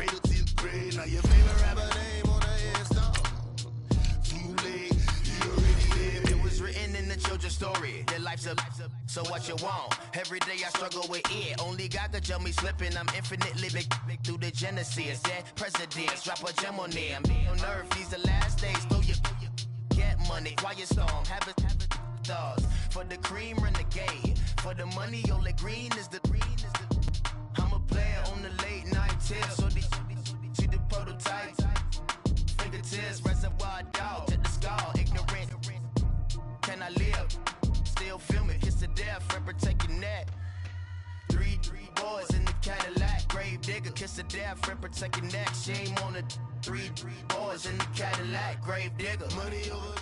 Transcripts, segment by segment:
cradle to your grave. Now your favorite rapper name on the headstone. Too late, you already lived. It was written in the children's story. Your life's a so what you want. Every day I struggle with it. Only God could tell me slipping. I'm infinitely big through the genesis. Dead presidents, drop a gem on them. On earth, these the last days. Throw your get money, quiet storm. Have it thoughts. For the cream, renegade. For the money, only green is the green is the. I'm a player on the late night tips. So they see the prototype. Fingertips, reservoir dog. Check the skull, ignorant. Can I live? Still feel me, kiss to death, friend, protect your neck. Three boys in the Cadillac, grave digger, kiss to death, friend, protect your neck. Shame on the three boys in the Cadillac, grave digger. Money over.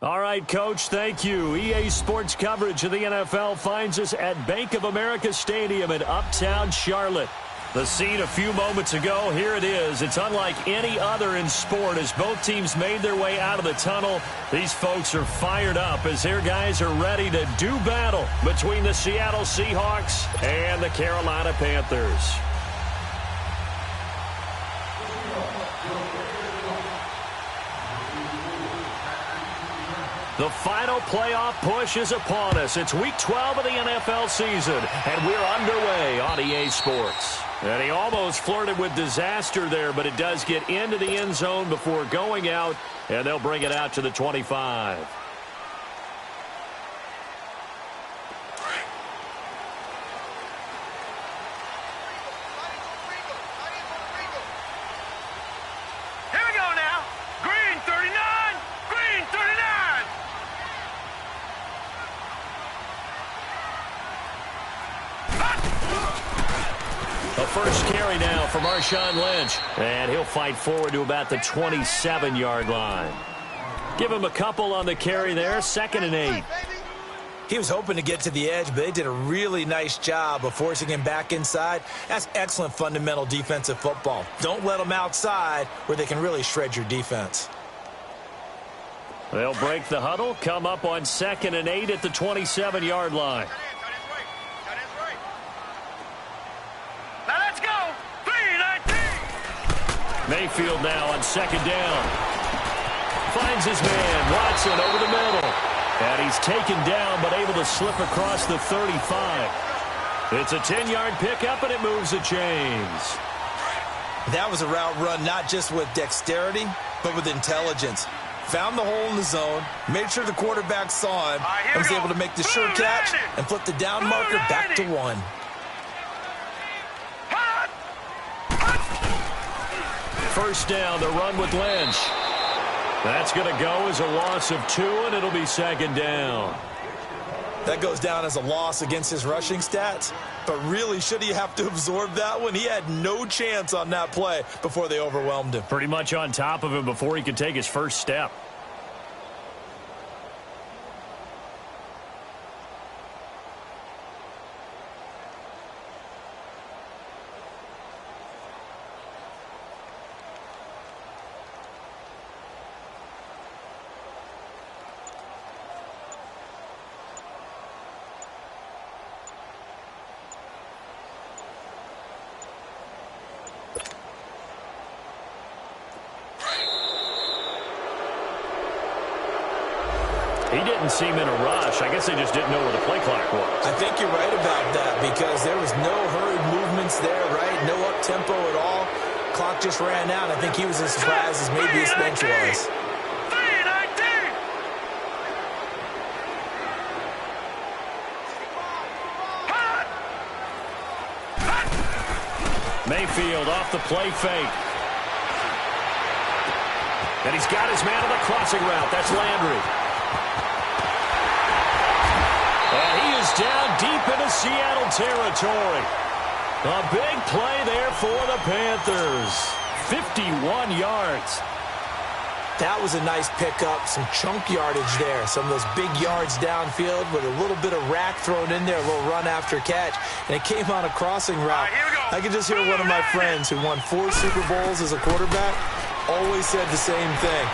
All right, Coach, thank you. EA Sports coverage of the NFL finds us at Bank of America Stadium in Uptown Charlotte. The scene a few moments ago, here it is. It's unlike any other in sport as both teams made their way out of the tunnel. These folks are fired up as their guys are ready to do battle between the Seattle Seahawks and the Carolina Panthers. The final playoff push is upon us. It's Week 12 of the NFL season, and we're underway on EA Sports. And he almost flirted with disaster there, but it does get into the end zone before going out, and they'll bring it out to the 25. First carry now for Marshawn Lynch, and he'll fight forward to about the 27-yard line. Give him a couple on the carry there, 2nd and 8. He was hoping to get to the edge, but they did a really nice job of forcing him back inside. That's excellent fundamental defensive football. Don't let them outside where they can really shred your defense. They'll break the huddle, come up on 2nd and 8 at the 27-yard line. Mayfield now on 2nd down. Finds his man, Watson, over the middle. And he's taken down, but able to slip across the 35. It's a 10-yard pickup, and it moves the chains. That was a route run not just with dexterity, but with intelligence. Found the hole in the zone, made sure the quarterback saw him, and was able to make the sure catch and flip the down marker back to 1. First down, the run with Lynch. That's going to go as a loss of 2, and it'll be 2nd down. That goes down as a loss against his rushing stats, but really should he have to absorb that one? He had no chance on that play before they overwhelmed him. Pretty much on top of him before he could take his first step. He didn't seem in a rush. I guess they just didn't know where the play clock was. I think you're right about that because there was no hurried movements there, right? No up-tempo at all. Clock just ran out. I think he was as surprised as maybe his bench was. Mayfield off the play fake. And he's got his man on the crossing route. That's Landry. And he is down deep into Seattle territory. A big play there for the Panthers. 51 yards. That was a nice pickup, some chunk yardage there. Some of those big yards downfield with a little bit of rack thrown in there, a little run after catch. And it came on a crossing route. I could just hear one of my friends who won 4 Super Bowls as a quarterback always said the same thing.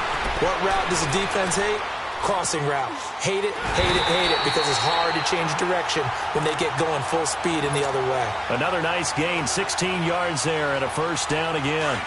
What route does a defense hate? Crossing route. Hate it, hate it, hate it, because it's hard to change direction when they get going full speed in the other way. Another nice gain, 16 yards there, and a first down again.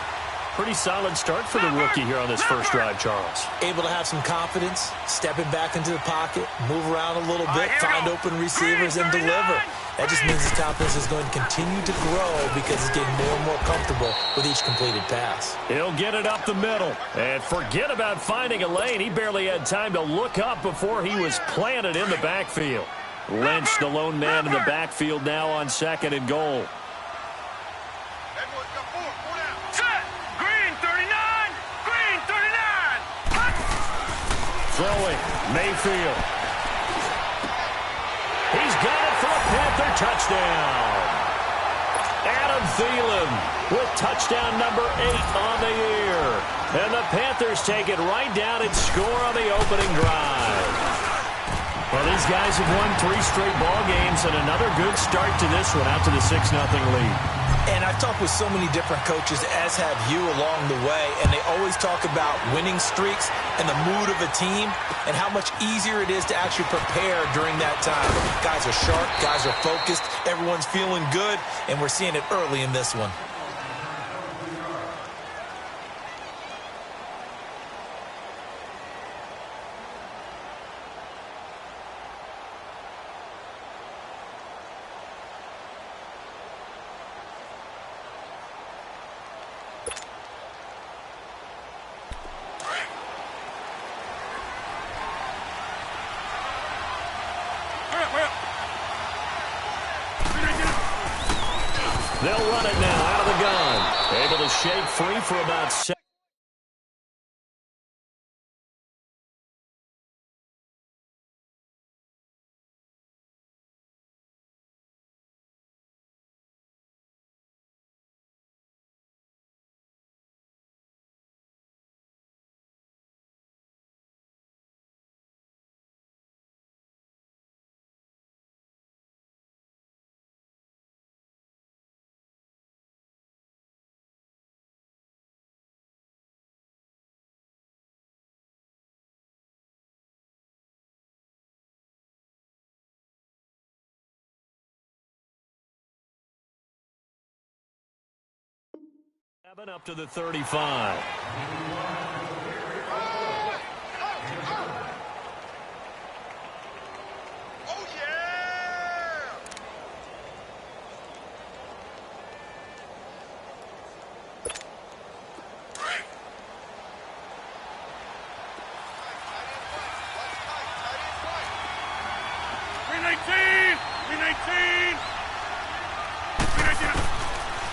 Pretty solid start for the rookie here on this first drive, Charles. Able to have some confidence, stepping back into the pocket, move around a little bit, find open receivers, and deliver. That just means his confidence is going to continue to grow because he's getting more and more comfortable with each completed pass. He'll get it up the middle. And forget about finding a lane. He barely had time to look up before he was planted in the backfield. Lynch, the lone man in the backfield now on 2nd and goal. Throwing, Mayfield. He's got it for a Panther touchdown. Adam Thielen with touchdown number 8 on the year. And the Panthers take it right down and score on the opening drive. Well, these guys have won 3 straight ball games and another good start to this one out to the 6-0 lead. And I've talked with so many different coaches, as have you, along the way, and they always talk about winning streaks and the mood of a team and how much easier it is to actually prepare during that time. Guys are sharp, guys are focused, everyone's feeling good, and we're seeing it early in this one. They'll run it now out of the gun. Able to shake free for about 7. Up to the 35. Oh, yeah!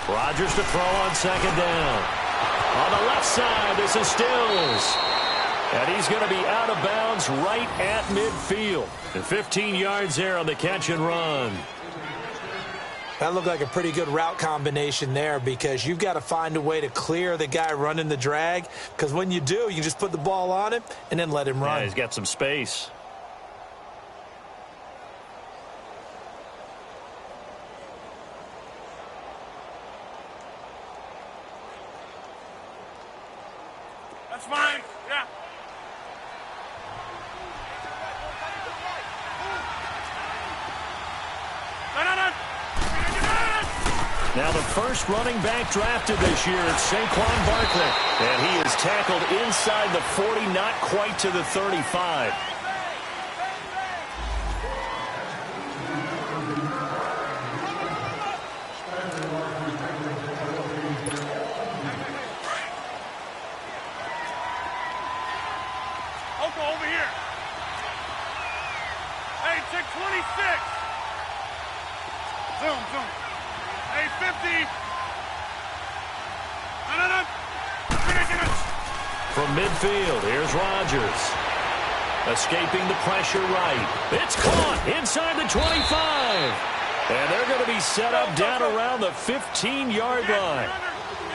Rodgers to throw on 2nd down. On the left side, this is Stills. And he's going to be out of bounds right at midfield. And 15 yards there on the catch and run. That looked like a pretty good route combination there because you've got to find a way to clear the guy running the drag. Because when you do, you just put the ball on him and then let him run. Yeah, he's got some space. That's fine. Yeah. Now the first running back drafted this year, it's Saquon Barkley. And he is tackled inside the 40, not quite to the 35. Over here. Hey, check 26. Zoom. Hey, 50. No. From midfield, here's Rodgers. Escaping the pressure right. It's caught inside the 25. And they're going to be set up down around the 15-yard line.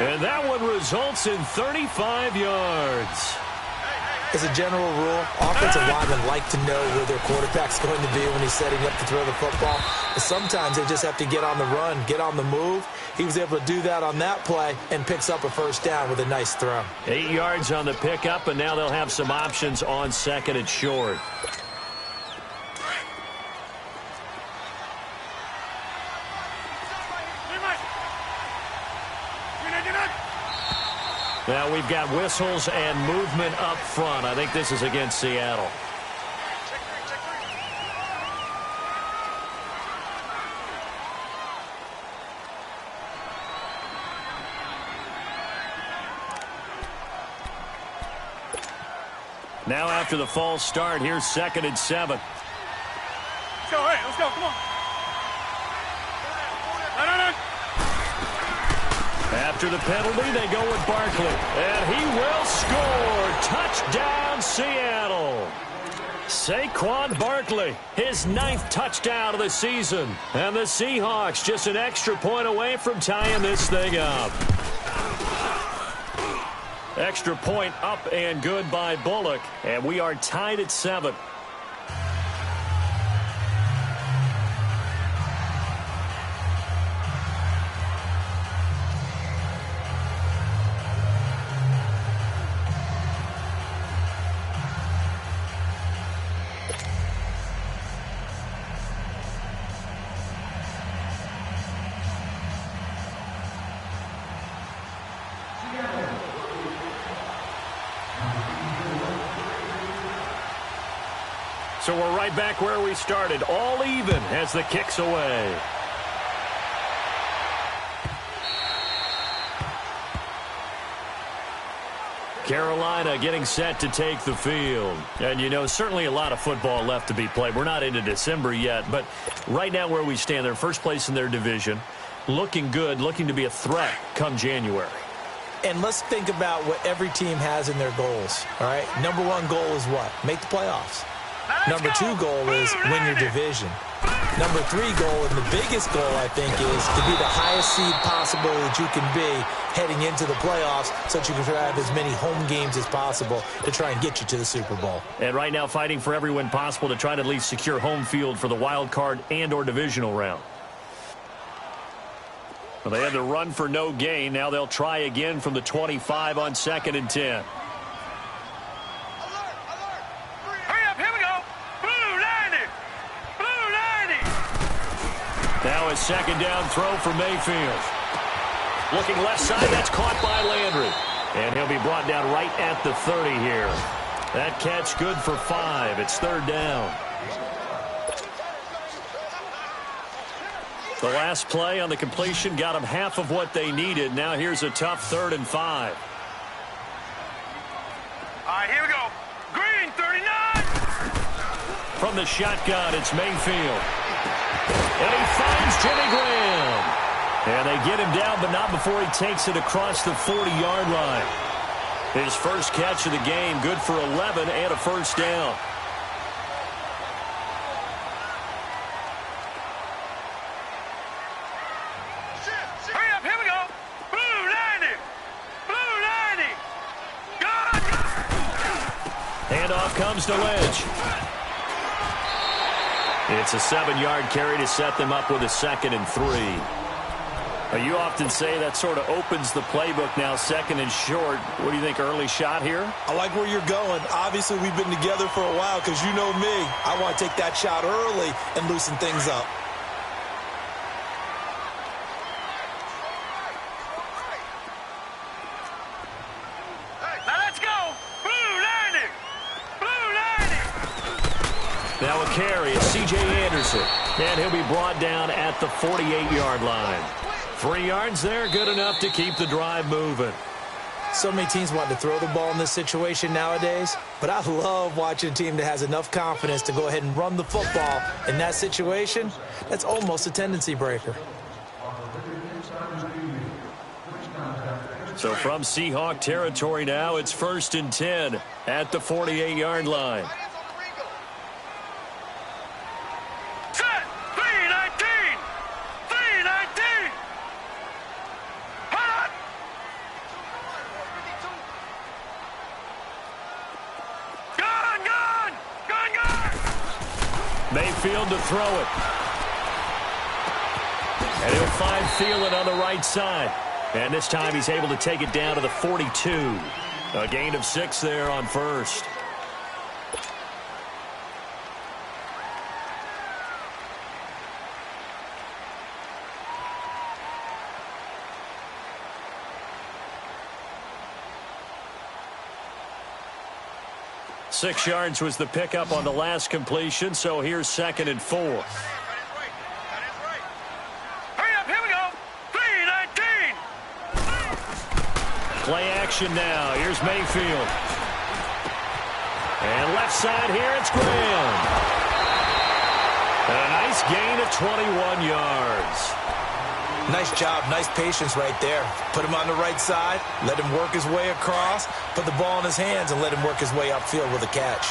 And that one results in 35 yards. As a general rule, offensive linemen like to know where their quarterback's going to be when he's setting up to throw the football. But sometimes they just have to get on the run, get on the move. He was able to do that on that play and picks up a first down with a nice throw. 8 yards on the pickup, and now they'll have some options on second and short. Now we've got whistles and movement up front. I think this is against Seattle. Now after the false start, here's 2nd and 7. Let's go, hey, let's go, come on. No. After the penalty, they go with Barkley. And he will score. Touchdown, Seattle. Saquon Barkley, his 9th touchdown of the season. And the Seahawks just an extra point away from tying this thing up. Extra point up and good by Bullock. And we are tied at 7. So we're right back where we started, all even as the kick's away. Carolina getting set to take the field. And, you know, certainly a lot of football left to be played. We're not into December yet, but right now where we stand, they're first place in their division, looking good, looking to be a threat come January. And let's think about what every team has in their goals, all right? Number 1 goal is what? Make the playoffs. Number 2 goal is win your division. Number 3 goal, and the biggest goal, I think, is to be the highest seed possible that you can be heading into the playoffs so that you can have as many home games as possible to try and get you to the Super Bowl. And right now fighting for every win possible to try to at least secure home field for the wild card and or divisional round. Well, they had to run for no gain. Now they'll try again from the 25 on 2nd and 10. Now a 2nd down throw for Mayfield. Looking left side, that's caught by Landry. And he'll be brought down right at the 30 here. That catch good for 5. It's 3rd down. The last play on the completion got them half of what they needed. Now here's a tough 3rd and 5. All right, here we go. Green, 39. From the shotgun, it's Mayfield. And he finds Jimmy Graham. And they get him down, but not before he takes it across the 40-yard line. His first catch of the game, good for 11 and a first down. Hurry up, here we go. Blue 90. Blue 90. Good. Handoff comes to Lynch. It's a 7-yard carry to set them up with a 2nd and 3. You often say that sort of opens the playbook now, 2nd and short. What do you think, early shot here? I like where you're going. Obviously, we've been together for a while because you know me. I want to take that shot early and loosen things up. Now let's go. Blue 90. Blue 90. Now a carry, it's C.J. Anderson. And he'll be brought down at the 48-yard line. 3 yards there, good enough to keep the drive moving. So many teams want to throw the ball in this situation nowadays, but I love watching a team that has enough confidence to go ahead and run the football. In that situation, that's almost a tendency breaker. So from Seahawk territory now, it's 1st and 10 at the 48-yard line. Set. 319. 319. Hold on. Mayfield to throw it. And he'll find Thielen on the right side. And this time he's able to take it down to the 42. A gain of 6 there on first. Six yards was the pickup on the last completion, so here's 2nd and 4. Hurry up, here we go. 3-19. Play action now. Here's Mayfield. And left side here, it's Graham. And a nice gain of 21 yards. Nice job, nice patience right there. Put him on the right side, let him work his way across, put the ball in his hands, and let him work his way upfield with a catch.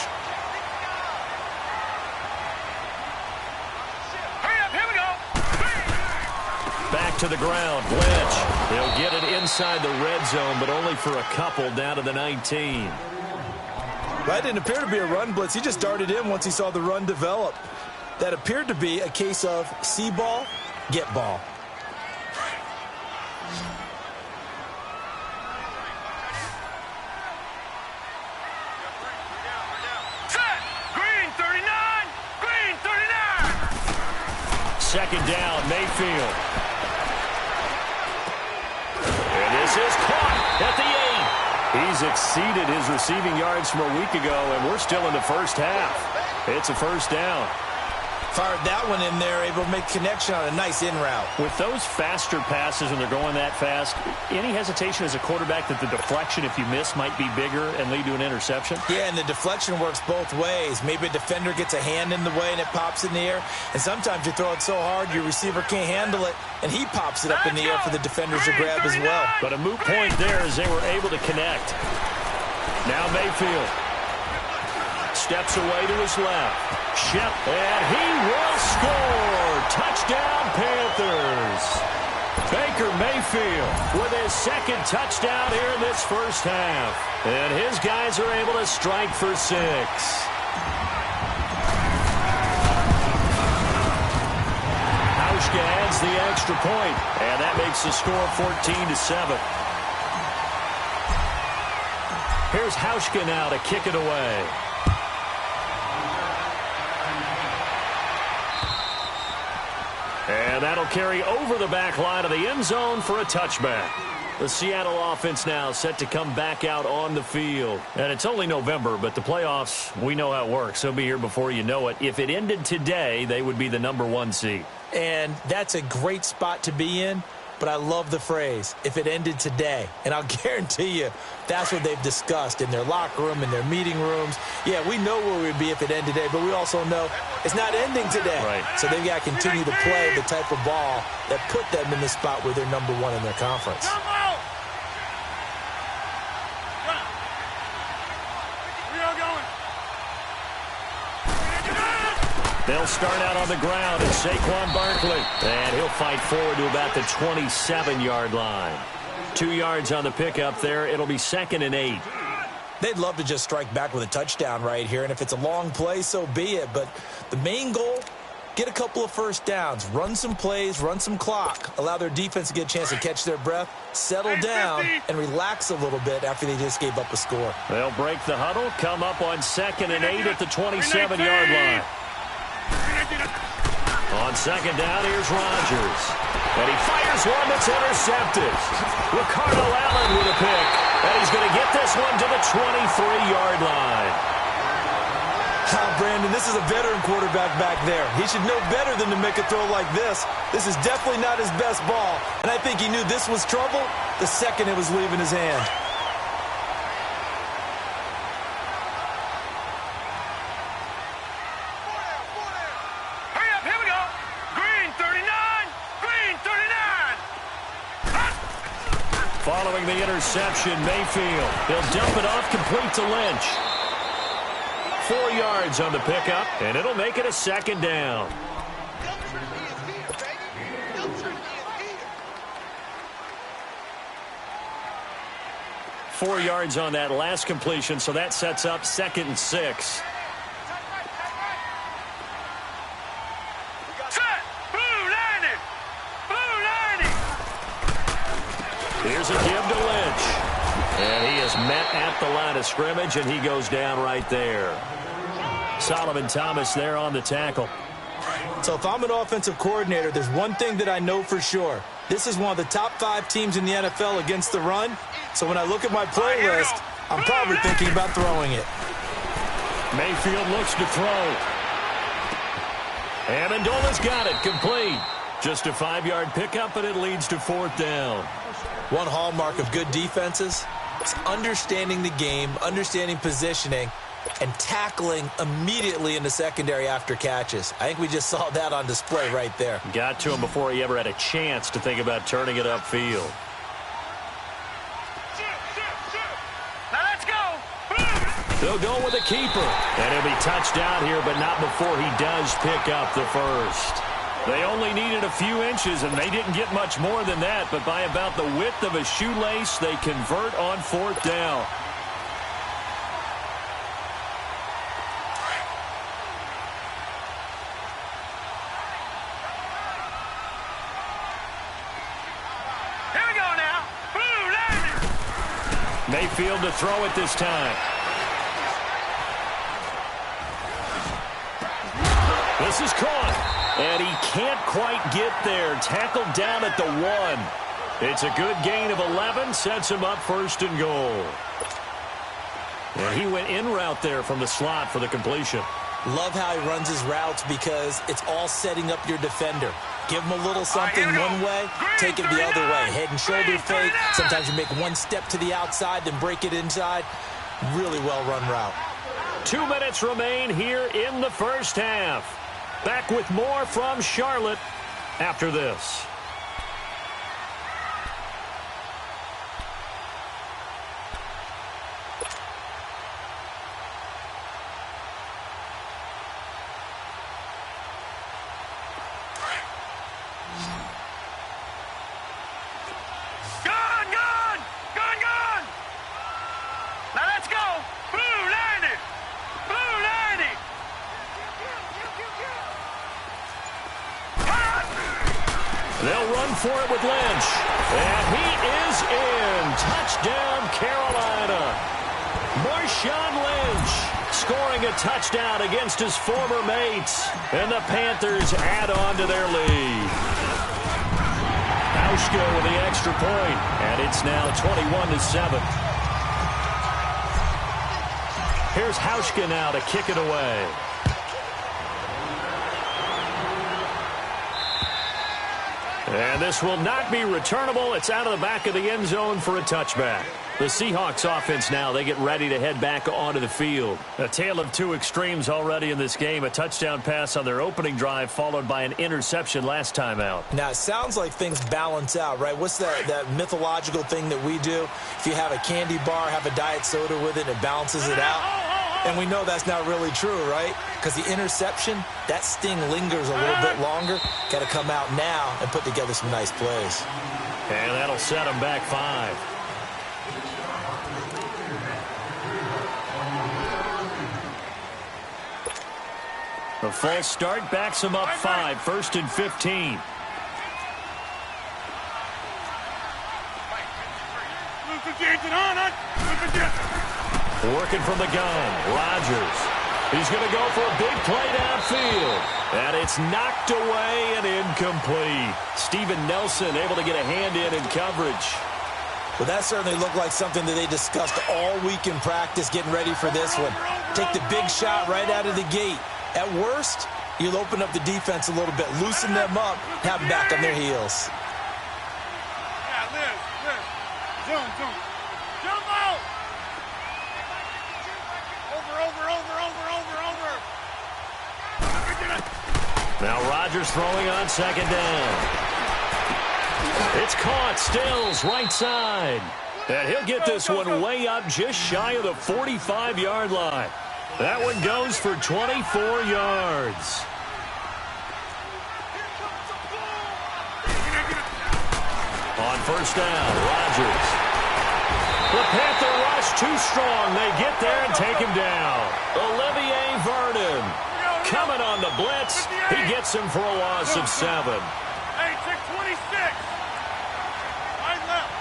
Hurry up, here we go. Back to the ground, Lynch. They'll get it inside the red zone, but only for a couple down to the 19. That didn't appear to be a run blitz. He just darted in once he saw the run develop. That appeared to be a case of see ball, get ball. Second down, Mayfield. And this is caught at the 8. He's exceeded his receiving yards from a week ago, and we're still in the first half. It's a first down. Fired that one in there, able to make connection on a nice in route. With those faster passes when they're going that fast, any hesitation as a quarterback that the deflection, if you miss, might be bigger and lead to an interception? Yeah, and the deflection works both ways. Maybe a defender gets a hand in the way and it pops in the air. And sometimes you throw it so hard your receiver can't handle it, and he pops it up in the air for the defenders to grab as well. But a moot point there as they were able to connect. Now Mayfield steps away to his left. Shep, and he will score! Touchdown, Panthers! Baker Mayfield with his second touchdown here in this first half. And his guys are able to strike for 6. Hauschka adds the extra point, and that makes the score 14-7. Here's Hauschka now to kick it away. And that'll carry over the back line of the end zone for a touchback. The Seattle offense now set to come back out on the field. And it's only November, but the playoffs, we know how it works. They'll be here before you know it. If it ended today, they would be the #1 seed. And that's a great spot to be in. But I love the phrase, if it ended today. And I'll guarantee you, that's what they've discussed in their locker room, in their meeting rooms. Yeah, we know where we'd be if it ended today, but we also know it's not ending today. Right. So they've got to continue to play the type of ball that put them in the spot where they're #1 in their conference. They'll start out on the ground as Saquon Barkley. And he'll fight forward to about the 27-yard line. 2 yards on the pickup there. It'll be 2nd and 8. They'd love to just strike back with a touchdown right here. And if it's a long play, so be it. But the main goal, get a couple of first downs. Run some plays, run some clock. Allow their defense to get a chance to catch their breath, settle down, and relax a little bit after they just gave up a score. They'll break the huddle, come up on 2nd and 8 at the 27-yard line. On 2nd down, here's Rodgers. And he fires one that's intercepted. Ricardo Allen with a pick. And he's going to get this one to the 23-yard line. Brandon, this is a veteran quarterback back there. He should know better than to make a throw like this. This is definitely not his best ball. And I think he knew this was trouble the second it was leaving his hand. Following the interception, Mayfield. He'll dump it off complete to Lynch. 4 yards on the pickup, and it'll make it a 2nd down. Four yards on that last completion, so that sets up 2nd and 6. Here's a give to Lynch. And he is met at the line of scrimmage, and he goes down right there. Solomon Thomas there on the tackle. So if I'm an offensive coordinator, there's one thing that I know for sure. This is one of the top 5 teams in the NFL against the run. So when I look at my play list, I'm probably thinking about throwing it. Mayfield looks to throw. Amendola's got it, complete. Just a 5-yard pickup, and it leads to 4th down. One hallmark of good defenses is understanding the game, understanding positioning, and tackling immediately in the secondary after catches. I think we just saw that on display right there. Got to him before he ever had a chance to think about turning it upfield. Now let's go. They'll go with a keeper. And he'll be touched out here, but not before he does pick up the first. They only needed a few inches, and they didn't get much more than that. But by about the width of a shoelace, they convert on 4th down. Here we go now. Blue line. Mayfield to throw it this time. This is caught. And he can't quite get there. Tackled down at the 1. It's a good gain of 11. Sets him up 1st and goal. And he went in route there from the slot for the completion. Love how he runs his routes because it's all setting up your defender. Give him a little something one way, take it the other way. Head and shoulder fake. Sometimes you make one step to the outside, then break it inside. Really well-run route. 2 minutes remain here in the first half. Back with more from Charlotte after this. Gone. Now let's go. Blue line. They'll run for it with Lynch. And he is in. Touchdown, Carolina. Marshawn Lynch scoring a touchdown against his former mates. And the Panthers add on to their lead. Hauschka with the extra point. And it's now 21-7. Here's Hauschka now to kick it away. And this will not be returnable. It's out of the back of the end zone for a touchback. The Seahawks offense now, they get ready to head back onto the field. A tale of 2 extremes already in this game. A touchdown pass on their opening drive followed by an interception last time out. Now, it sounds like things balance out, right? What's that mythological thing that we do? If you have a candy bar, have a diet soda with it, it balances it out. And we know that's not really true, right? Because the interception, that sting lingers a little bit longer. Got to come out now and put together some nice plays. And that'll set them back 5. The false start backs them up 5. 1st and 15. Working from the gun, Rodgers. He's going to go for a big play downfield. And it's knocked away and incomplete. Steven Nelson able to get a hand in coverage. Well, that certainly looked like something that they discussed all week in practice getting ready for this one. Take the big shot right out of the gate. At worst, you'll open up the defense a little bit, loosen them up, have them back on their heels. Yeah, Liz. Zoom. Jump out. Over. Now Rodgers throwing on 2nd down. It's caught. Stills right side. And he'll get this one way up just shy of the 45-yard line. That one goes for 24 yards. On 1st down, Rodgers. The Panther rush too strong. They get there and take him down. Olivier Vernon coming on the blitz. He gets him for a loss of 7. Hey, 626. Wide left.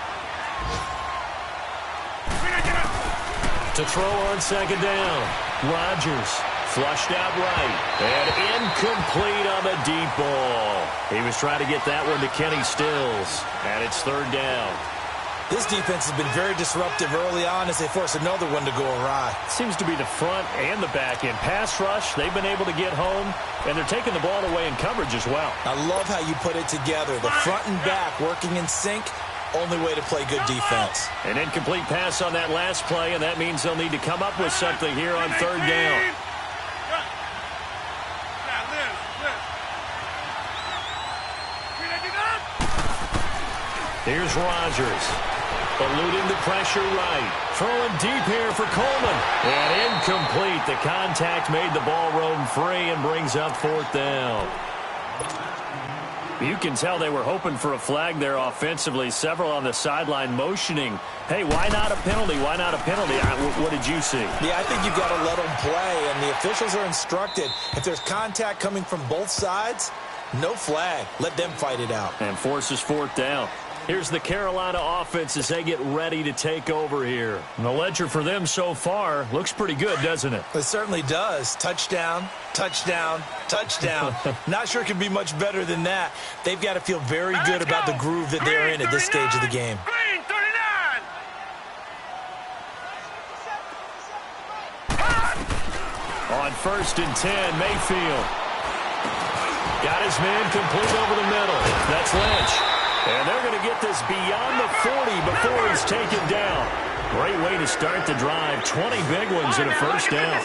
To throw on second down. Rodgers flushed out right. And incomplete on the deep ball. He was trying to get that one to Kenny Stills. And it's third down. This defense has been very disruptive early on as they force another one to go awry. Seems to be the front and the back end. Pass rush, they've been able to get home, and they're taking the ball away in coverage as well. I love how you put it together. The front and back working in sync, only way to play good defense. An incomplete pass on that last play, and that means they'll need to come up with something here on third down. Here's Rodgers. Eluding the pressure right. Throwing deep here for Coleman. And incomplete. The contact made the ball roam free and brings up fourth down. You can tell they were hoping for a flag there offensively. Several on the sideline motioning. Hey, why not a penalty? Why not a penalty? What did you see? Yeah, I think you've got to let them play. And the officials are instructed, if there's contact coming from both sides, no flag. Let them fight it out. And forces fourth down. Here's the Carolina offense as they get ready to take over here. And the ledger for them so far looks pretty good, doesn't it? It certainly does. Touchdown, touchdown, touchdown. Not sure it can be much better than that. They've got to feel very good about the groove that they're in at this stage of the game. Green 39. On 1st and 10, Mayfield. Got his man complete over the middle. That's Lynch. And they're going to get this beyond the 40 before he's taken down. Great way to start the drive. 20 big ones and a first down.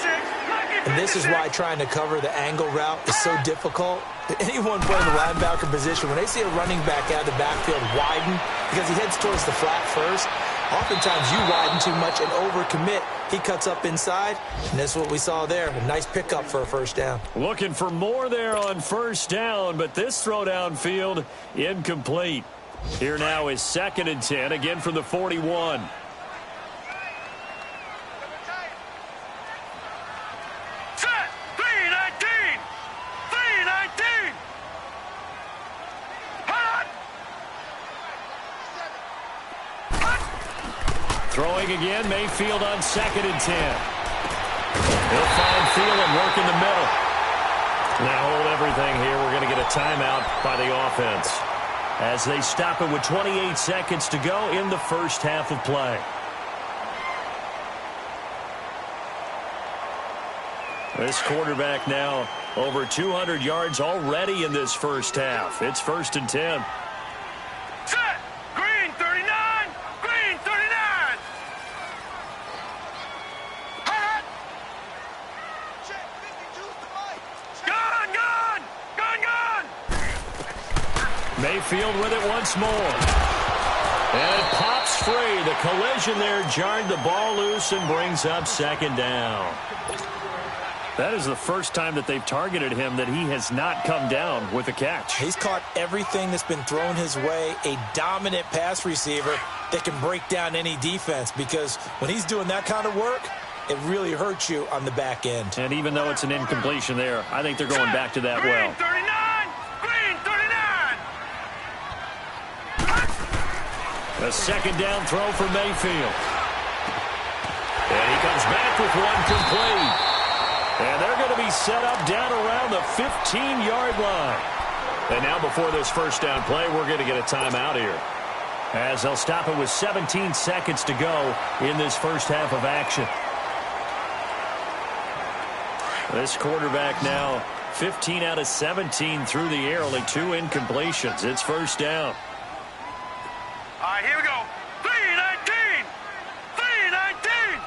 And this is why trying to cover the angle route is so difficult. Anyone playing the linebacker position, when they see a running back out of the backfield widen, because he heads towards the flat first, oftentimes you widen too much and overcommit. He cuts up inside, and that's what we saw there. A nice pickup for a first down. Looking for more there on first down, but this throw downfield incomplete. Here now is 2nd and 10, again from the 41. Set. 319. 319. Hot. Throwing again, Mayfield on 2nd and 10. He'll find Thielen working the middle. Now hold everything here. We're going to get a timeout by the offense as they stop it with 28 seconds to go in the first half of play. This quarterback now over 200 yards already in this first half. It's 1st and 10. Set. Green 39. Green 39. Hot. Gone, gone. Gone, gone. Mayfield with it once more. And it pops free. The collision there jarred the ball loose and brings up 2nd down. That is the first time that they've targeted him that he has not come down with a catch. He's caught everything that's been thrown his way. A dominant pass receiver that can break down any defense, because when he's doing that kind of work, it really hurts you on the back end. And even though it's an incompletion there, I think they're going back to that well. Green 39. Green 39. A 2nd down throw for Mayfield. And he comes back with one complete. And they're going to be set up down around the 15-yard line. And now before this first down play, we're going to get a timeout here, as they'll stop it with 17 seconds to go in this first half of action. This quarterback now 15 out of 17 through the air, only 2 incompletions. It's first down. All right, here we go. 319. 319.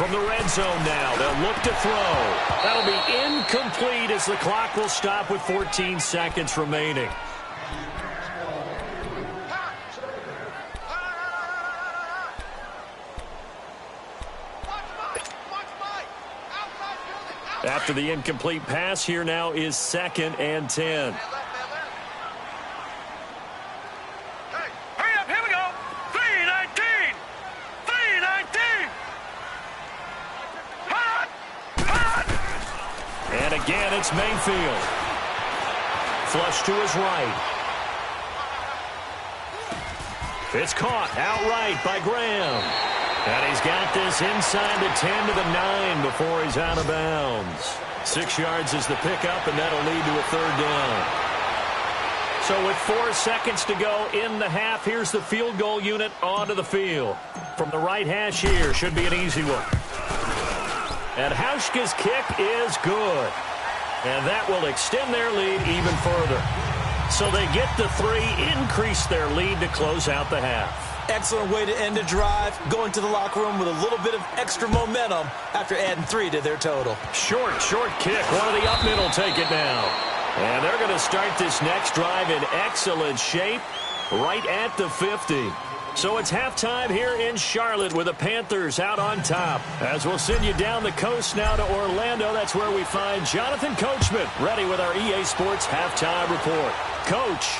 From the red zone now, they'll look to throw. That'll be incomplete as the clock will stop with 14 seconds remaining. After the incomplete pass, here now is 2nd and 10. Hurry up, here we go. 319. 319. Hot. Hot. And again, it's Mayfield. Flush to his right. It's caught outright by Graham. And he's got this inside the 10 to the 9 before he's out of bounds. 6 yards is the pickup, and that'll lead to a third down. So with 4 seconds to go in the half, here's the field goal unit onto the field. From the right hash here, should be an easy one. And Hauschka's kick is good. And that will extend their lead even further. So they get the 3, increase their lead to close out the half. Excellent way to end a drive, going to the locker room with a little bit of extra momentum after adding 3 to their total. Short kick. One of the up middle take it now. And they're going to start this next drive in excellent shape right at the 50. So it's halftime here in Charlotte with the Panthers out on top. As we'll send you down the coast now to Orlando, that's where we find Jonathan Coachman ready with our EA Sports halftime report. Coach.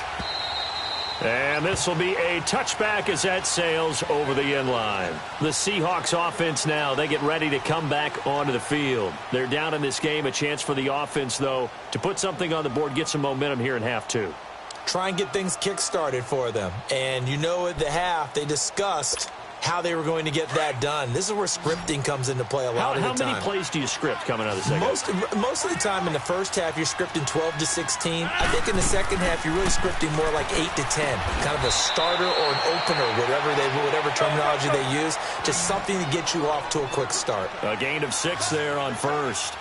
And this will be a touchback as that sails over the end line. The Seahawks offense now, they get ready to come back onto the field. They're down in this game. A chance for the offense, though, to put something on the board, get some momentum here in half 2. Try and get things kick-started for them. And you know at the half, they discussed how they were going to get that done. This is where scripting comes into play a lot of the time. How many plays do you script coming out of the second? Most of the time in the first half, you're scripting 12 to 16. I think in the second half, you're really scripting more like 8 to 10. Kind of a starter or an opener, whatever terminology they use. Just something to get you off to a quick start. A gain of 6 there on first.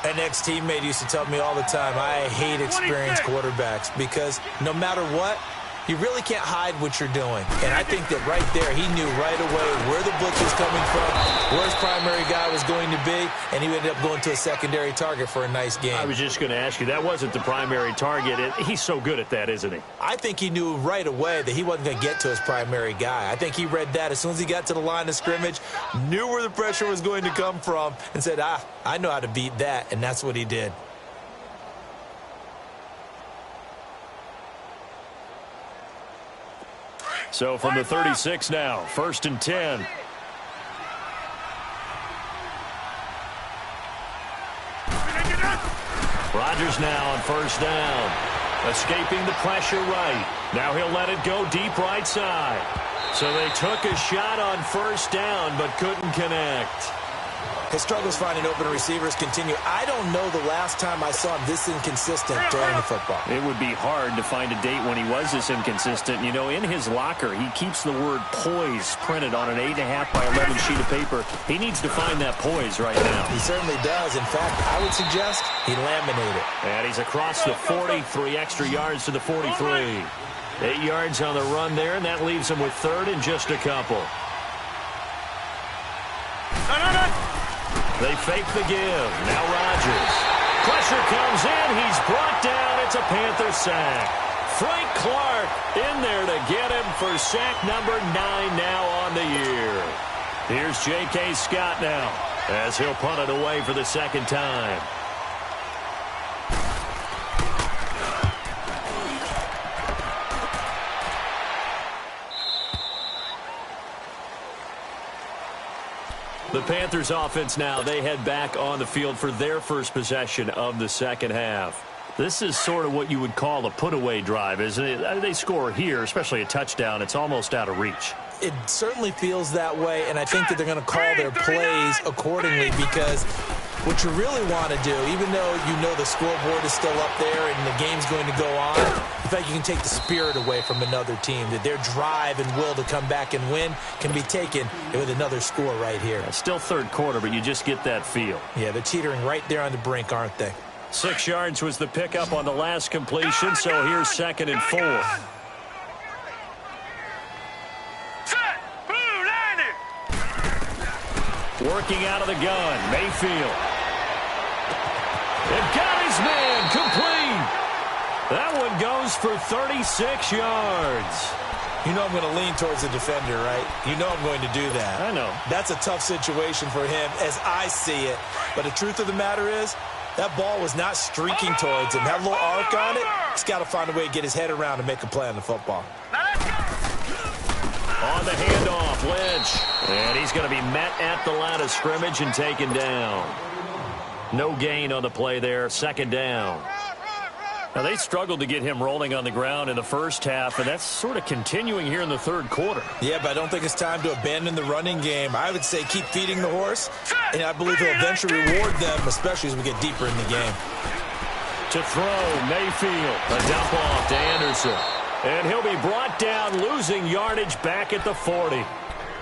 An ex-teammate used to tell me all the time, I hate experienced quarterbacks because no matter what, you really can't hide what you're doing. And I think that right there, he knew right away where the blitz was coming from, where his primary guy was going to be, and he ended up going to a secondary target for a nice game. I was just going to ask you, that wasn't the primary target. He's so good at that, isn't he? I think he knew right away that he wasn't going to get to his primary guy. I think he read that as soon as he got to the line of scrimmage, knew where the pressure was going to come from, and said, I know how to beat that, and that's what he did. So from the 36 now, 1st and 10. Rodgers now on 1st down. Escaping the pressure right. Now he'll let it go deep right side. So they took a shot on 1st down but couldn't connect. His struggles finding open receivers continue. I don't know the last time I saw him this inconsistent throwing the football. It would be hard to find a date when he was this inconsistent. You know, in his locker, he keeps the word poise printed on an 8.5 by 11 sheet of paper. He needs to find that poise right now. He certainly does. In fact, I would suggest he laminate it. And he's across the 40, 3 extra yards to the 43. 8 yards on the run there, and that leaves him with 3rd and just a couple. They fake the give. Now Rodgers. Pressure comes in. He's brought down. It's a Panther sack. Frank Clark in there to get him for sack number 9 now on the year. Here's J.K. Scott now as he'll punt it away for the 2nd time. The Panthers offense now, they head back on the field for their first possession of the second half. This is sort of what you would call a put-away drive, isn't it? They score here, especially a touchdown. It's almost out of reach. It certainly feels that way, and I think that they're going to call their plays accordingly because what you really want to do, even though you know the scoreboard is still up there and the game's going to go on, in fact, you can take the spirit away from another team, that their drive and will to come back and win can be taken with another score right here. Still 3rd quarter, but you just get that feel. Yeah, they're teetering right there on the brink, aren't they? 6 yards was the pickup on the last completion, so here's 2nd and 4. Working out of the gun, Mayfield. It got his man complete. That one goes for 36 yards. You know I'm going to lean towards the defender, right? You know I'm going to do that. I know. That's a tough situation for him as I see it. But the truth of the matter is, that ball was not streaking towards him. That little arc on it, he's got to find a way to get his head around and make a play on the football. On the handoff, Lynch. And he's going to be met at the line of scrimmage and taken down. No gain on the play there, 2nd down. Now, they struggled to get him rolling on the ground in the first half, and that's sort of continuing here in the third quarter. Yeah, but I don't think it's time to abandon the running game. I would say keep feeding the horse, and I believe he'll eventually reward them, especially as we get deeper in the game. To throw, Mayfield. A dump off to Anderson. And he'll be brought down, losing yardage back at the 40.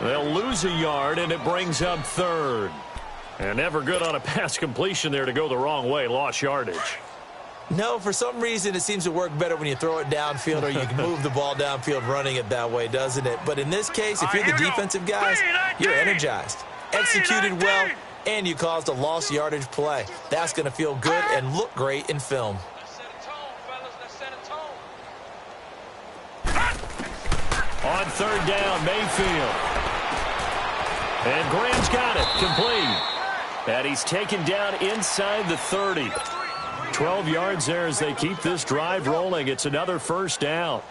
They'll lose a yard, and it brings up third. And never good on a pass completion there to go the wrong way. Lost yardage. No, for some reason, it seems to work better when you throw it downfield or you can move the ball downfield running it that way, doesn't it? But in this case, if you're the defensive guys, you're energized, executed well, and you caused a lost yardage play. That's going to feel good and look great in film. On third down, Mayfield. And Graham's got it, complete. And he's taken down inside the 30. 12 yards there as they keep this drive rolling. It's another first down.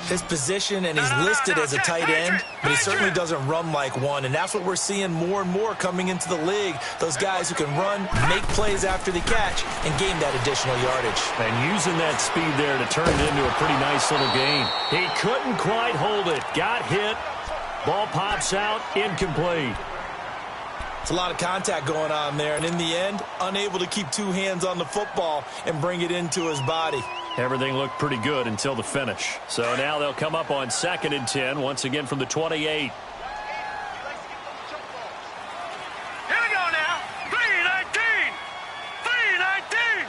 His position, and he's listed as a tight end, but he certainly doesn't run like one, and that's what we're seeing more and more coming into the league. Those guys who can run, make plays after the catch, and gain that additional yardage. And using that speed there to turn it into a pretty nice little gain. He couldn't quite hold it. Got hit. Ball pops out, incomplete. It's a lot of contact going on there, and in the end, unable to keep two hands on the football and bring it into his body. Everything looked pretty good until the finish. So now they'll come up on 2nd and 10, once again from the 28. Here we go now. 3-19. 3-19.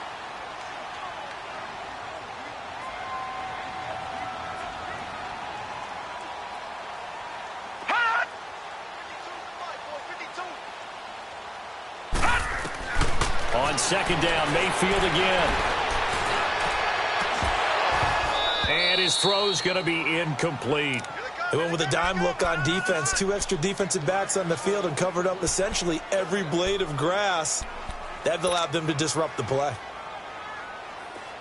On 2nd down, Mayfield again. And his throw's going to be incomplete. They went with a dime look on defense. Two extra defensive backs on the field and covered up essentially every blade of grass. That allowed them to disrupt the play.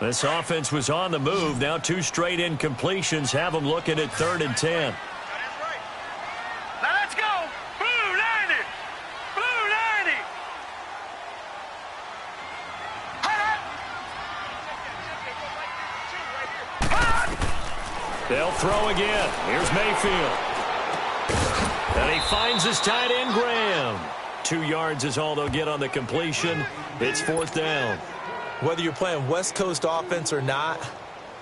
This offense was on the move. Now 2 straight incompletions have them looking at 3rd and 10. Now let's go. Blue 90. Blue 90. They'll throw again. Here's Mayfield. And he finds his tight end, Graham. 2 yards is all they'll get on the completion. It's 4th down. Whether you're playing West Coast offense or not,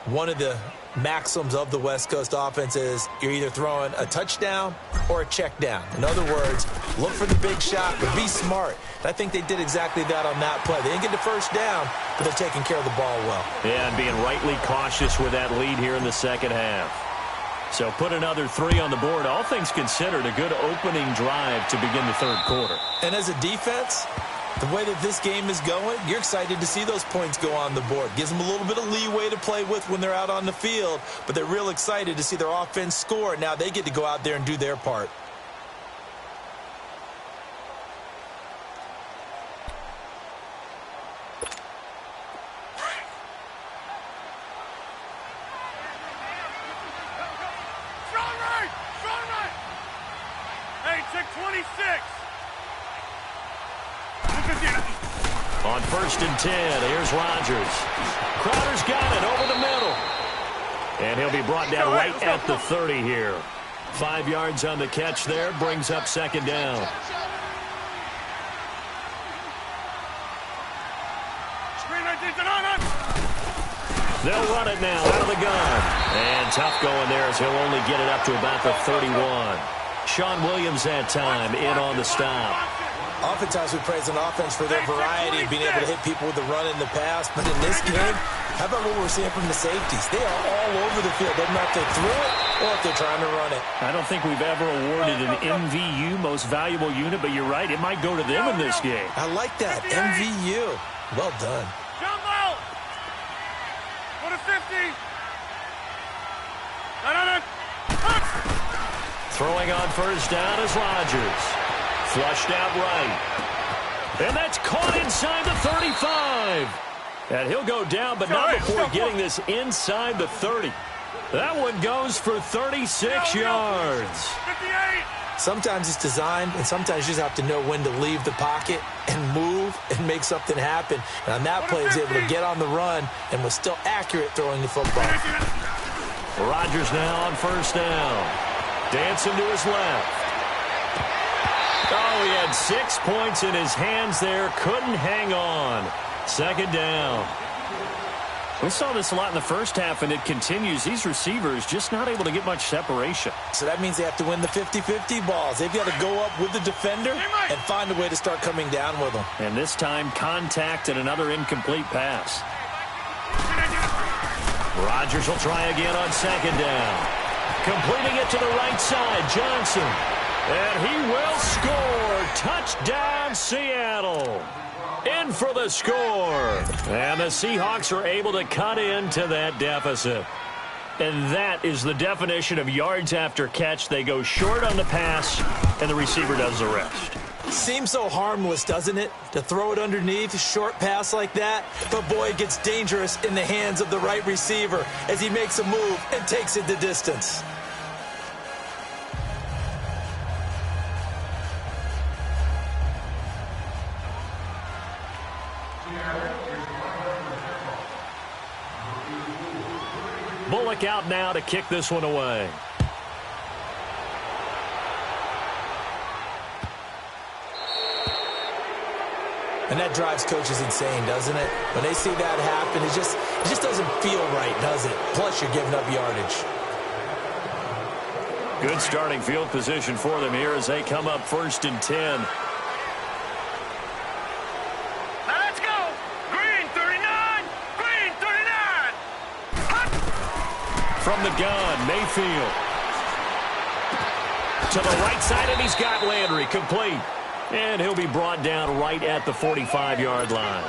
one of the maxims of the West Coast offense is you're either throwing a touchdown or a check down. In other words, look for the big shot, but be smart. And I think they did exactly that on that play. They didn't get the first down, but they're taking care of the ball well. Yeah, and being rightly cautious with that lead here in the second half. So put another 3 on the board. All things considered, a good opening drive to begin the third quarter. And as a defense, the way that this game is going, you're excited to see those points go on the board. Gives them a little bit of leeway to play with when they're out on the field, but they're real excited to see their offense score. Now they get to go out there and do their part. Strong right. Strong right. Hey, check 26. On 1st and 10, here's Rodgers. Crowder's got it over the middle. And he'll be brought down right at the 30 here. 5 yards on the catch there, brings up 2nd down. They'll run it now out of the gun. And tough going there as he'll only get it up to about the 31. Sean Williams that time in on the stop. Oftentimes we praise an offense for their variety of being able to hit people with the run in the pass. But in this game, how about what we're seeing from the safeties? They are all over the field. Doesn't matter if they threw it or if they're trying to run it. I don't think we've ever awarded an MVU, most valuable unit, but you're right. It might go to them in this game. I like that. MVU. Well done. Jump out. Go to 50. Throwing on 1st down is Rodgers. Flushed out right. And that's caught inside the 35. And he'll go down, but not before getting this inside the 30. That one goes for 36 yards. 58. Sometimes it's designed, and sometimes you just have to know when to leave the pocket and move and make something happen. And on that play, he was able to get on the run and was still accurate throwing the football. Rodgers now on first down. Dancing to his left. Oh, he had 6 points in his hands there. Couldn't hang on. Second down. We saw this a lot in the first half, and it continues. These receivers just not able to get much separation. So that means they have to win the 50-50 balls. They've got to go up with the defender and find a way to start coming down with them. And this time, contact and another incomplete pass. Rodgers will try again on second down. Completing it to the right side, Johnson. And he will score. Touchdown, Seattle. In for the score. And the Seahawks are able to cut into that deficit. And that is the definition of yards after catch. They go short on the pass, and the receiver does the rest. Seems so harmless, doesn't it? To throw it underneath, a short pass like that. But, boy, it gets dangerous in the hands of the right receiver as he makes a move and takes it the distance. Bullock out now to kick this one away. And that drives coaches insane, doesn't it? When they see that happen, it just doesn't feel right, does it? Plus, you're giving up yardage. Good starting field position for them here as they come up 1st and 10. Now let's go. Green 39. Green 39. From the gun, Mayfield. To the right side, and he's got Landry complete. And he'll be brought down right at the 45-yard line.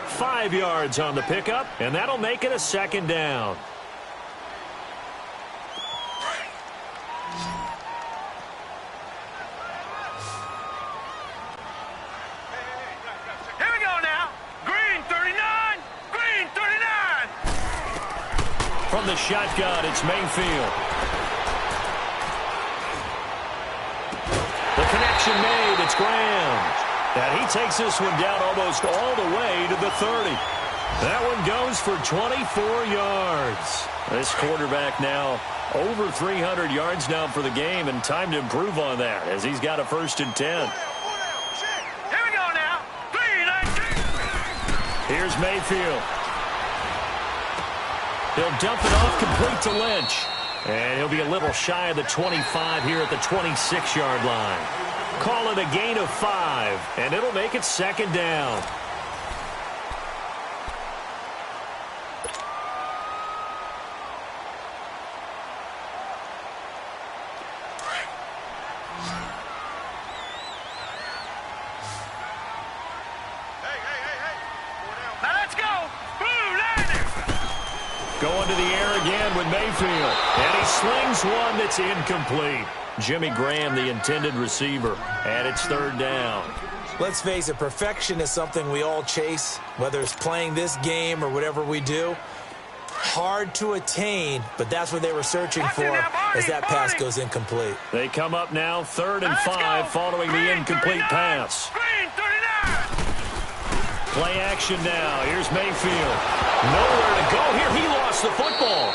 5 yards on the pickup, and that'll make it a second down. Here we go now. Green 39. Green 39. From the shotgun, it's Mayfield. The connection made. It's Graham. And he takes this one down almost all the way to the 30. That one goes for 24 yards. This quarterback now over 300 yards now for the game, and time to improve on that as he's got a 1st and 10. Here we go now. Green 19. Here's Mayfield. He'll dump it off complete to Lynch. And he'll be a little shy of the 25 here at the 26-yard line. Call it a gain of 5, and it'll make it second down. Now let's go. Blue landing. Going to the air again with Mayfield. And he slings one that's incomplete. Jimmy Graham, the intended receiver, and it's 3rd down. Let's face it, perfection is something we all chase, whether it's playing this game or whatever we do. Hard to attain, but that's what they were searching for as that pass goes incomplete. They come up now 3rd and 5 following the incomplete pass. Green 39. Play action now. Here's Mayfield. Nowhere to go here. He lost the football.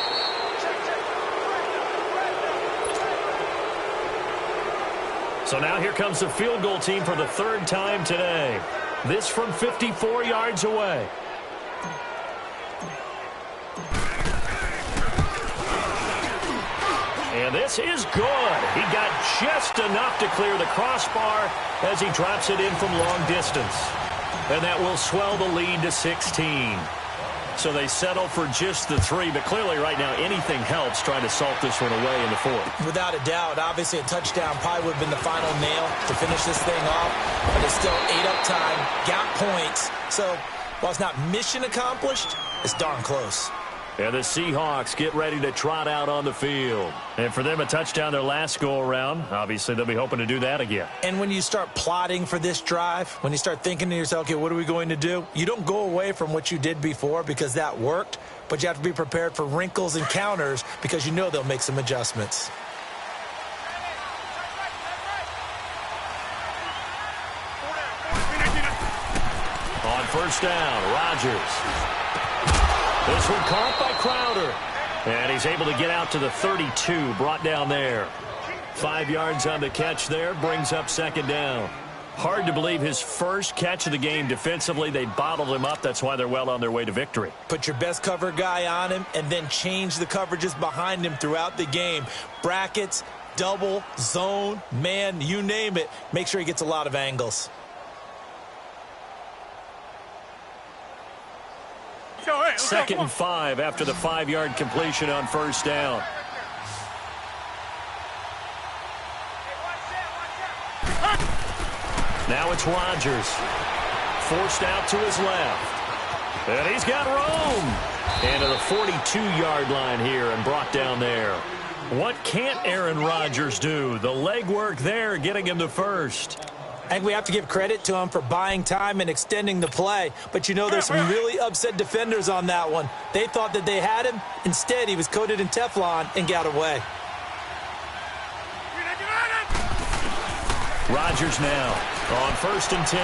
So now here comes the field goal team for the 3rd time today. This from 54 yards away. And this is good. He got just enough to clear the crossbar as he drops it in from long distance. And that will swell the lead to 16. So they settle for just the 3, but clearly right now anything helps trying to salt this one away in the 4th. Without a doubt, obviously a touchdown probably would have been the final nail to finish this thing off, but it's still ate up time, got points. So while it's not mission accomplished, it's darn close. And the Seahawks get ready to trot out on the field. And for them, a touchdown their last go-around. Obviously, they'll be hoping to do that again. And when you start plotting for this drive, when you start thinking to yourself, okay, what are we going to do? You don't go away from what you did before because that worked, but you have to be prepared for wrinkles and counters because you know they'll make some adjustments. On first down, Rodgers. This one caught by Crowder. And he's able to get out to the 32, brought down there. 5 yards on the catch there, brings up second down. Hard to believe his first catch of the game defensively. They bottled him up. That's why they're well on their way to victory. Put your best cover guy on him and then change the coverages behind him throughout the game. Brackets, double, zone, man, you name it. Make sure he gets a lot of angles. Second and 5 after the 5-yard completion on first down. Now it's Rodgers. Forced out to his left. And he's got room. And to the 42-yard line here and brought down there. What can't Aaron Rodgers do? The legwork there getting him to first. I think we have to give credit to him for buying time and extending the play. But, you know, there's some really upset defenders on that one. They thought that they had him. Instead, he was coated in Teflon and got away. Rodgers now on first and 10.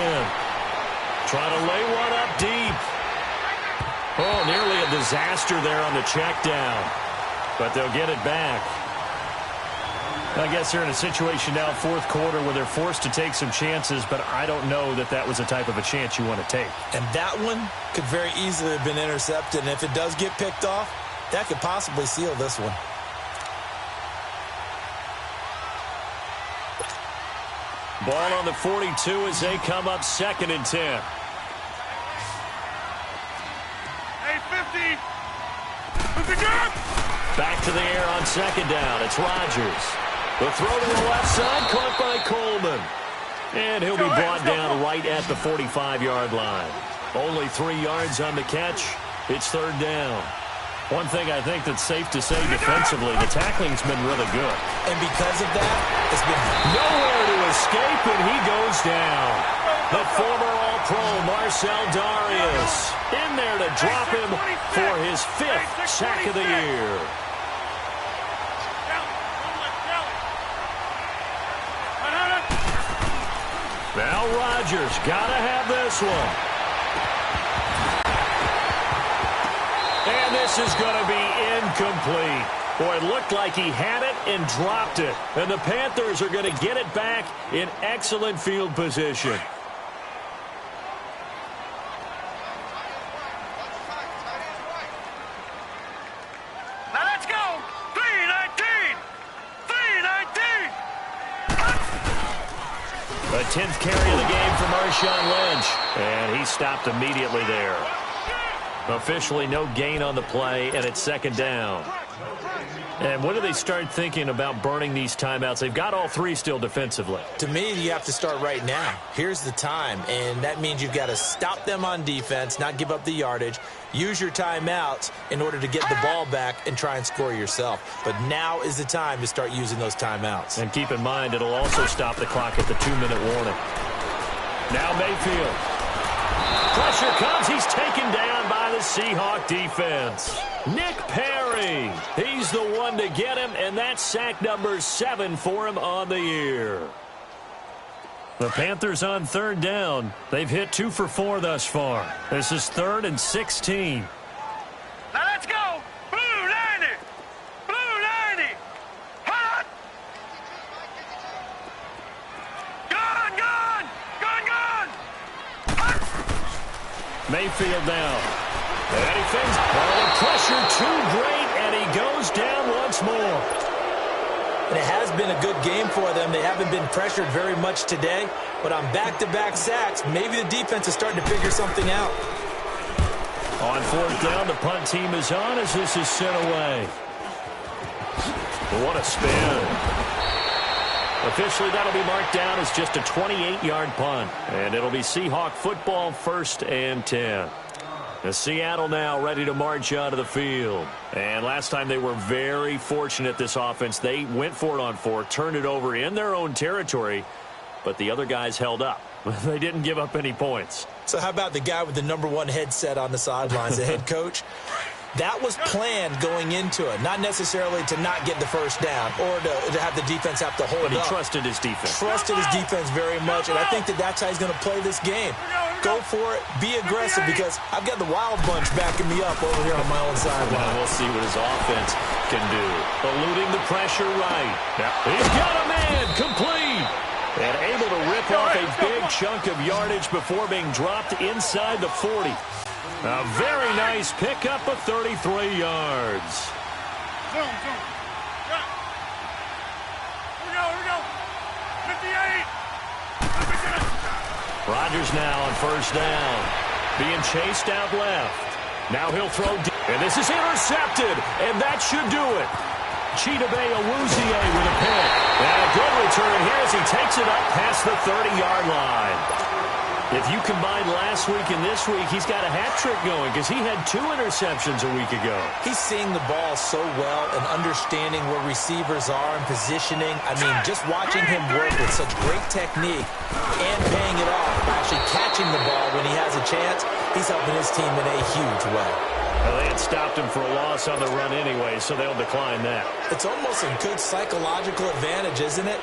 Trying to lay one up deep. Oh, nearly a disaster there on the check down. But they'll get it back. I guess they're in a situation now, fourth quarter, where they're forced to take some chances, but I don't know that that was the type of a chance you want to take. And that one could very easily have been intercepted, and if it does get picked off, that could possibly seal this one. Ball on the 42 as they come up second and 10. Hey, 50. Who's the gun? Back to the air on second down. It's Rodgers. The throw to the left side, caught by Coleman. And he'll be brought down right at the 45-yard line. Only 3 yards on the catch. It's third down. One thing I think that's safe to say defensively, the tackling's been really good. And because of that, it's been nowhere to escape, and he goes down. The former All-Pro Marcel Darius in there to drop him for his 5th sack of the year. Now Rodgers got to have this one. And this is going to be incomplete. Boy, it looked like he had it and dropped it. And the Panthers are going to get it back in excellent field position. Now let's go. 3-19. 3-19. The 10th carry of the game for Marshawn Lynch. And he stopped immediately there. Officially no gain on the play, and it's second down. And when do they start thinking about burning these timeouts? They've got all 3 still defensively. To me, you have to start right now. Here's the time, and that means you've got to stop them on defense, not give up the yardage, use your timeouts in order to get the ball back and try and score yourself. But now is the time to start using those timeouts. And keep in mind, it'll also stop the clock at the 2-minute warning. Now Mayfield. Pressure comes. He's taken down by the Seahawk defense. Nick Perry. He's the one to get him, and that's sack number 7 for him on the year. The Panthers on third down. They've hit 2 for 4 thus far. This is 3rd and 16. Now let's go. Blue 90. Blue 90. Hot. Gone, gone. Gone, gone. Hot. Mayfield down. And he fakes. Oh, the pressure too great, and he goes down once more. And it has been a good game for them. They haven't been pressured very much today, but on back-to-back sacks, maybe the defense is starting to figure something out. On fourth down, the punt team is on as this is sent away. What a spin. Officially, that'll be marked down as just a 28-yard punt. And it'll be Seahawk football, 1st and 10. Seattle now ready to march out of the field. And last time they were very fortunate, this offense. They went for it on 4, turned it over in their own territory, but the other guys held up. They didn't give up any points. So how about the guy with the #1 headset on the sidelines, the head coach? That was planned going into it, not necessarily to not get the first down or to have the defense have to hold up. But he trusted his defense. Trusted his defense very much, and I think that's how he's going to play this game. Go for it, be aggressive, because I've got the wild bunch backing me up over here on my own sideline. Well, we'll see what his offense can do. Eluding the pressure right. He's got a man, complete. And able to rip off a big chunk of yardage before being dropped inside the 40. A very nice pickup of 33 yards. Zoom. Here we go. 58. Rodgers now on first down. Being chased out left. Now he'll throw deep. And this is intercepted. And that should do it. Chidobe Awuzie with a pick. And a good return here as he takes it up past the 30-yard line. If you combine last week and this week, he's got a hat trick going because he had 2 interceptions a week ago. He's seeing the ball so well and understanding where receivers are and positioning. I mean, just watching him work with such great technique and paying it off, actually catching the ball when he has a chance, he's helping his team in a huge way. Well, they had stopped him for a loss on the run anyway, so they'll decline that. It's almost a good psychological advantage, isn't it?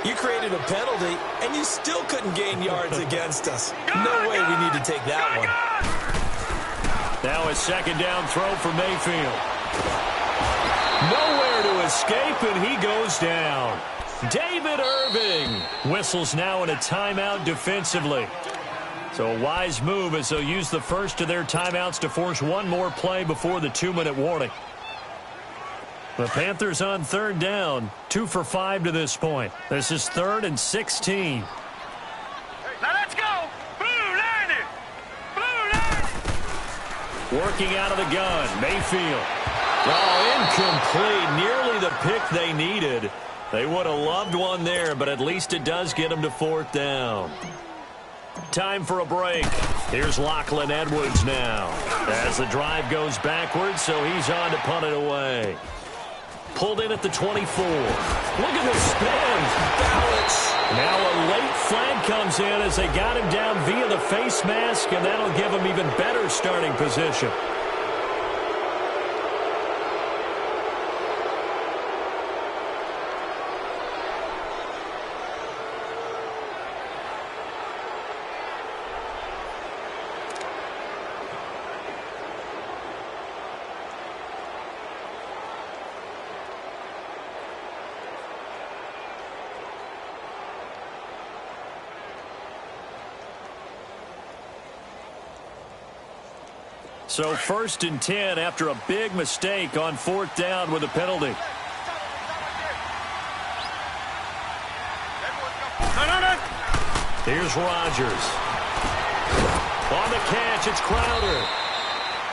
You created a penalty, and you still couldn't gain yards against us. No way we need to take that one. Now a second down throw for Mayfield. Nowhere to escape, and he goes down. David Irving whistles now in a timeout defensively. So a wise move as they'll use the first of their timeouts to force one more play before the 2-minute warning. The Panthers on third down, 2 for 5 to this point. This is 3rd and 16. Now let's go. Blue line. Working out of the gun, Mayfield. Oh, incomplete. Nearly the pick they needed. They would have loved one there, but at least it does get them to 4th down. Time for a break. Here's Lachlan Edwards now. As the drive goes backwards, so he's on to punt it away. Pulled in at the 24. Look at the spin. Balance. Now a late flag comes in as they got him down via the face mask, and that'll give him even better starting position. So 1st and 10 after a big mistake on 4th down with a penalty. Here's Rodgers. On the catch, it's Crowder.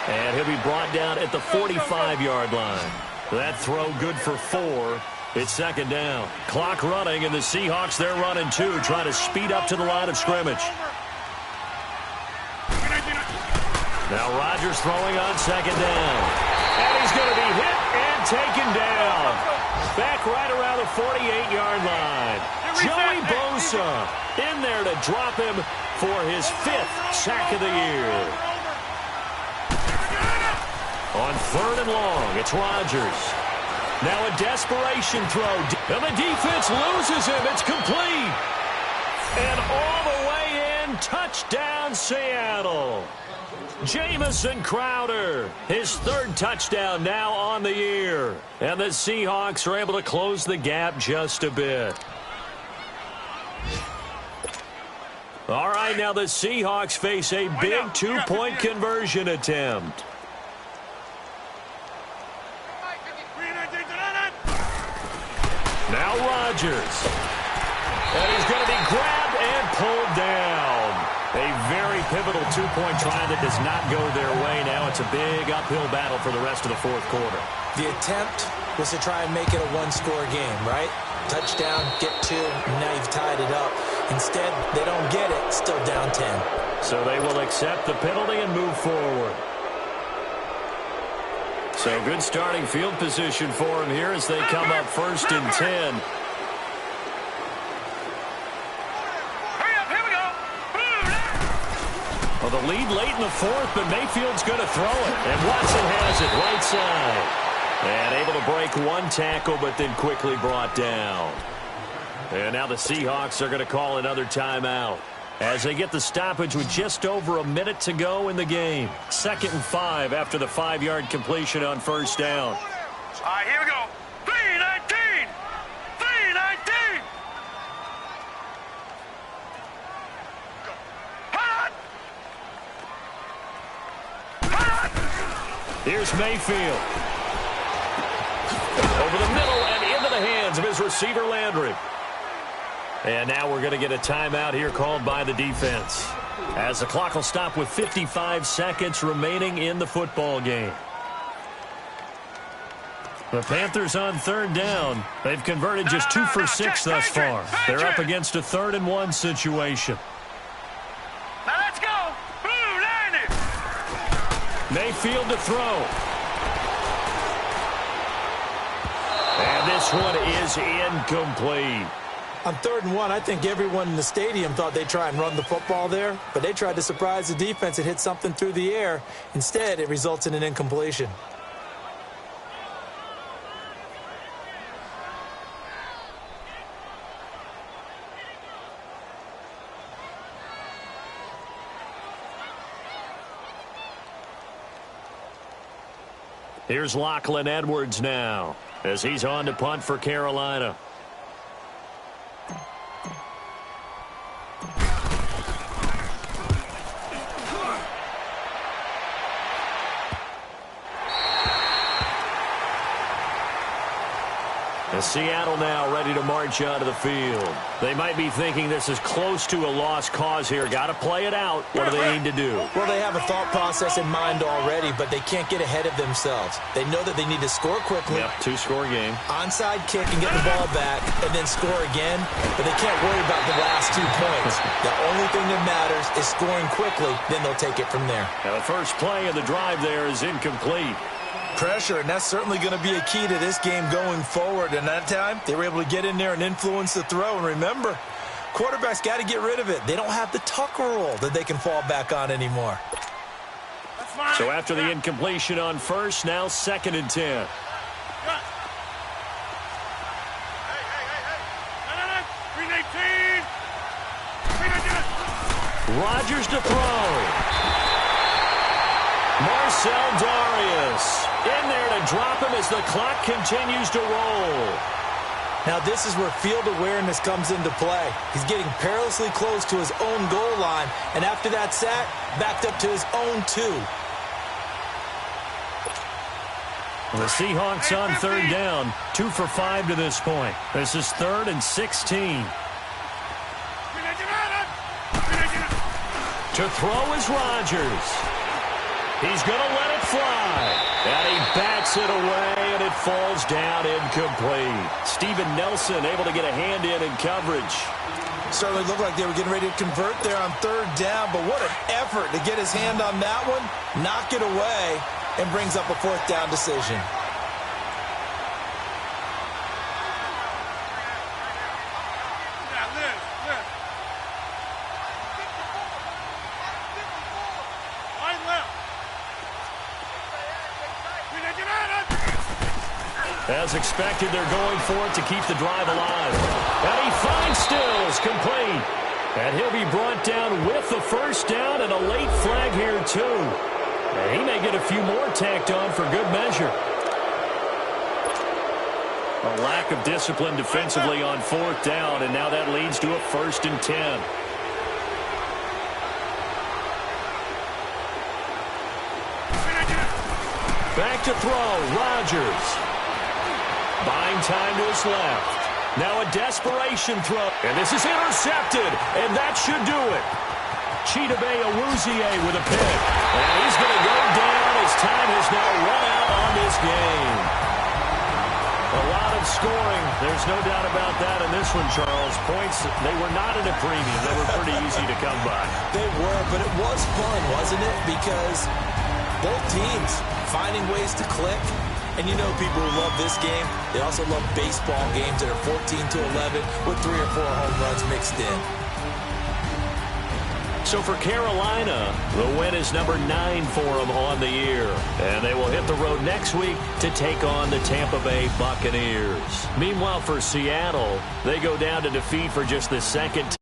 And he'll be brought down at the 45-yard line. That throw good for 4. It's 2nd down. Clock running, and the Seahawks, they're running 2, trying to speed up to the line of scrimmage. Now Rodgers throwing on 2nd down. And he's going to be hit and taken down. Back right around the 48-yard line. Joey Bosa in there to drop him for his 5th sack of the year. On 3rd and long, it's Rodgers. Now a desperation throw. And the defense loses him. It's complete. And all the way in, touchdown Seattle. Jamison Crowder, his 3rd touchdown now on the year. And the Seahawks are able to close the gap just a bit. All right, now the Seahawks face a big 2-point conversion attempt. Now Rodgers. And he's going to be grabbed and pulled down. A very pivotal 2-point try that does not go their way. Now it's a big uphill battle for the rest of the 4th quarter. The attempt was to try and make it a 1-score game, right? Touchdown, get 2, and now you've tied it up. Instead, they don't get it. Still down 10. So they will accept the penalty and move forward. So good starting field position for them here as they come up 1st and 10. Hurry up, here we go. Well, the lead late in the 4th, but Mayfield's going to throw it. And Watson has it right side. And able to break one tackle, but then quickly brought down. And now the Seahawks are going to call another timeout as they get the stoppage with just over a minute to go in the game. 2nd and 5 after the 5-yard completion on 1st down. All right, here we go. 3-19. 3-19. Here's Mayfield. Over the middle and into the hands of his receiver, Landry. And now we're going to get a timeout here called by the defense, as the clock will stop with 55 seconds remaining in the football game. The Panthers on 3rd down. They've converted just 2 for 6 thus far. They're up against a 3rd and 1 situation. Now let's go. Blue, line it. Mayfield to throw. And this one is incomplete. On 3rd and 1, I think everyone in the stadium thought they'd try and run the football there, but they tried to surprise the defense and hit something through the air. Instead, it results in an incompletion. Here's Lachlan Edwards now, as he's on to punt for Carolina. Seattle now ready to march onto the field. They might be thinking this is close to a lost cause here. Got to play it out. What do they need to do? Well, they have a thought process in mind already, but they can't get ahead of themselves. They know that they need to score quickly. Yep, 2-score game. Onside kick and get the ball back and then score again, but they can't worry about the last 2 points. The only thing that matters is scoring quickly, then they'll take it from there. Now the first play of the drive there is incomplete. Pressure, and that's certainly going to be a key to this game going forward. And that time, they were able to get in there and influence the throw. And remember, quarterbacks got to get rid of it. They don't have the Tucker rule that they can fall back on anymore. So after the incompletion on 1st, now 2nd and 10. Rodgers to throw. Marcel Darius in there to drop him as the clock continues to roll. Now this is where field awareness comes into play. He's getting perilously close to his own goal line, and after that sack, backed up to his own 2. The Seahawks on 3rd down, 2 for 5 to this point. This is 3rd and 16. To throw is Rodgers. He's going to let it fly. And he bats it away, and it falls down incomplete. Steven Nelson able to get a hand in coverage. Certainly looked like they were getting ready to convert there on 3rd down, but what an effort to get his hand on that one, knock it away, and brings up a 4th down decision. As expected, they're going for it to keep the drive alive. And he finds Stills, complete. And he'll be brought down with the 1st down and a late flag here, too. And he may get a few more tacked on for good measure. A lack of discipline defensively on 4th down, and now that leads to a 1st and 10. Back to throw, Rodgers. Buying time to his left. Now a desperation throw. And this is intercepted. And that should do it. Chidobe Awuzie with a pick. And he's going to go down as time has now run out on this game. A lot of scoring. There's no doubt about that in this one, Charles. Points, they were not at a premium. They were pretty easy to come by. They were, but it was fun, wasn't it? Because both teams finding ways to click. And you know people who love this game, they also love baseball games that are 14-11 with 3 or 4 home runs mixed in. So for Carolina, the win is number 9 for them on the year. And they will hit the road next week to take on the Tampa Bay Buccaneers. Meanwhile, for Seattle, they go down to defeat for just the second